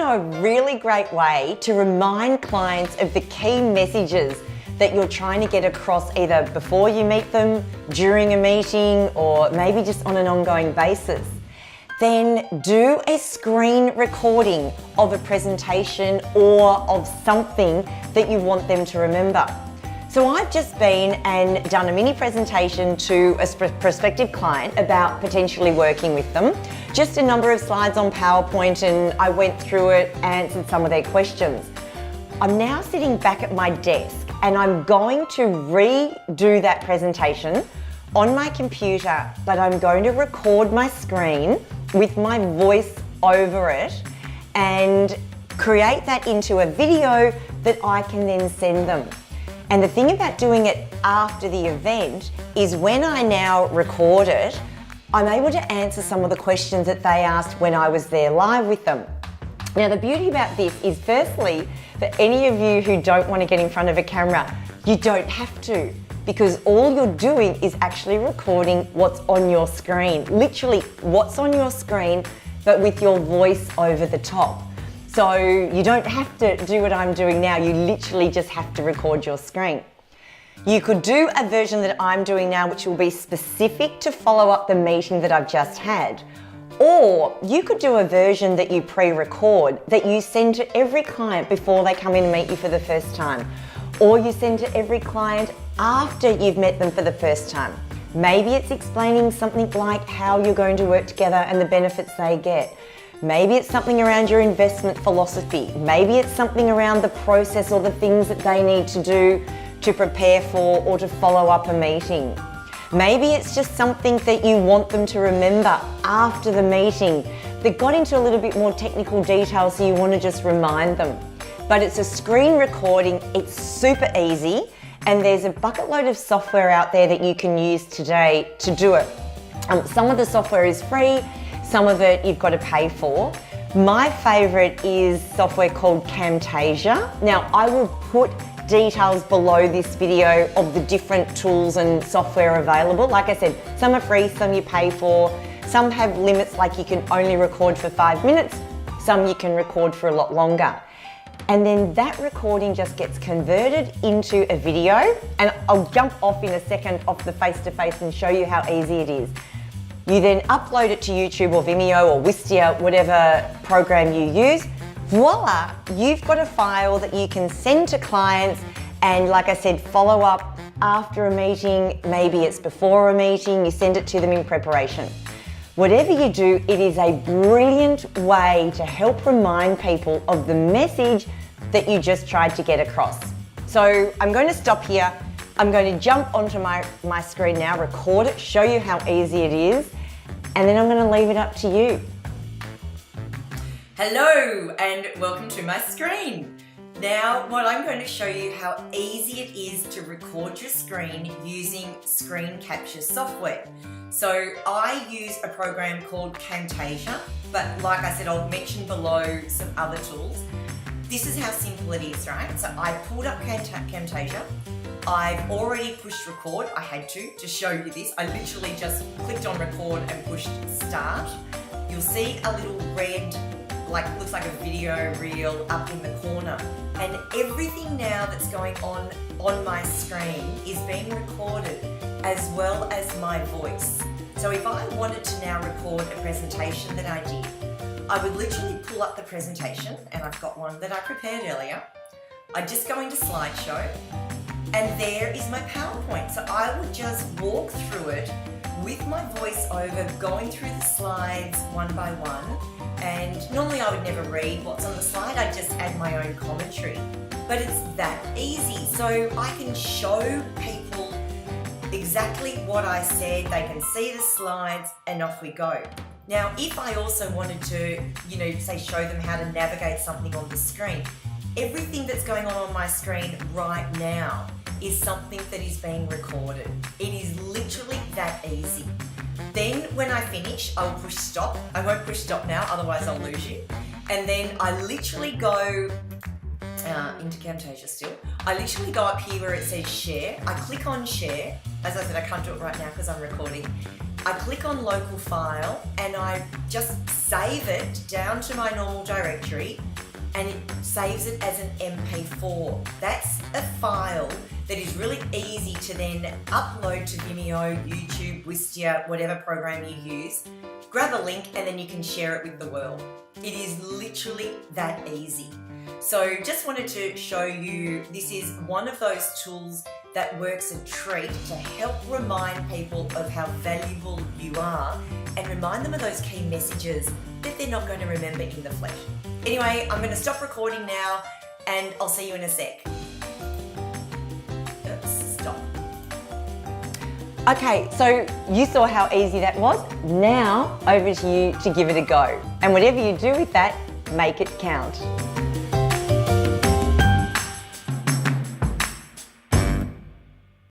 know a really great way to remind clients of the key messages that you're trying to get across either before you meet them, during a meeting, or maybe just on an ongoing basis. Then do a screen recording of a presentation or of something that you want them to remember. So I've just been and done a mini presentation to a prospective client about potentially working with them. Just a number of slides on PowerPoint, and I went through it, answered some of their questions. I'm now sitting back at my desk and I'm going to redo that presentation on my computer, but I'm going to record my screen with my voice over it and create that into a video that I can then send them. And the thing about doing it after the event is when I now record it, I'm able to answer some of the questions that they asked when I was there live with them. Now, the beauty about this is, firstly, for any of you who don't want to get in front of a camera, you don't have to, because all you're doing is actually recording what's on your screen. Literally, what's on your screen, but with your voice over the top. So you don't have to do what I'm doing now, you literally just have to record your screen. You could do a version that I'm doing now, which will be specific to follow up the meeting that I've just had. Or you could do a version that you pre-record, that you send to every client before they come in and meet you for the first time. Or you send to every client after you've met them for the first time. Maybe it's explaining something like how you're going to work together and the benefits they get. Maybe it's something around your investment philosophy. Maybe it's something around the process or the things that they need to do to prepare for or to follow up a meeting. Maybe it's just something that you want them to remember after the meeting that got into a little bit more technical detail, so you want to just remind them. But it's a screen recording, it's super easy, and there's a bucket load of software out there that you can use today to do it. Some of the software is free, some of it you've got to pay for. My favorite is software called Camtasia. Now, I will put details below this video of the different tools and software available. Like I said, some are free, some you pay for. Some have limits, like you can only record for 5 minutes. Some you can record for a lot longer. And then that recording just gets converted into a video. And I'll jump off in a second off the face-to-face and show you how easy it is. You then upload it to YouTube or Vimeo or Wistia, whatever program you use. Voila, you've got a file that you can send to clients, and like I said, follow up after a meeting, maybe it's before a meeting, you send it to them in preparation. Whatever you do, it is a brilliant way to help remind people of the message that you just tried to get across. So I'm going to stop here. I'm going to jump onto my screen now, record it, show you how easy it is, and then I'm going to leave it up to you. Hello and welcome to my screen. Now what I'm going to show you how easy it is to record your screen using screen capture software. So I use a program called Camtasia, but like I said, I'll mention below some other tools. This is how simple it is, right? So I pulled up Camtasia. I've already pushed record. I had to show you this. I literally just clicked on record and pushed start. You'll see a little red, looks like a video reel up in the corner. And everything now that's going on my screen is being recorded, as well as my voice. So if I wanted to now record a presentation that I did, I would literally pull up the presentation, and I've got one that I prepared earlier. I just go into slideshow, and there is my PowerPoint. So I would just walk through it with my voice over, going through the slides one by one. And normally I would never read what's on the slide, I'd just add my own commentary. But it's that easy, so I can show people exactly what I said, they can see the slides, and off we go. Now, if I also wanted to, say show them how to navigate something on the screen, everything that's going on my screen right now is something that is being recorded. It is literally that easy. Then when I finish, I'll push stop. I won't push stop now, otherwise I'll lose you. And then I literally go into Camtasia still. I literally go up here where it says share. I click on share, as I said, I can't do it right now because I'm recording. I click on local file and I just save it down to my normal directory, and it saves it as an MP4. That's a file that is really easy to then upload to Vimeo, YouTube, Wistia, whatever program you use. Grab a link and then you can share it with the world. It is literally that easy. So just wanted to show you, this is one of those tools that works a treat to help remind people of how valuable you are and remind them of those key messages that they're not going to remember in the flesh. Anyway, I'm going to stop recording now and I'll see you in a sec. Oops, stop. Okay, so you saw how easy that was. Now over to you to give it a go. And whatever you do with that, make it count.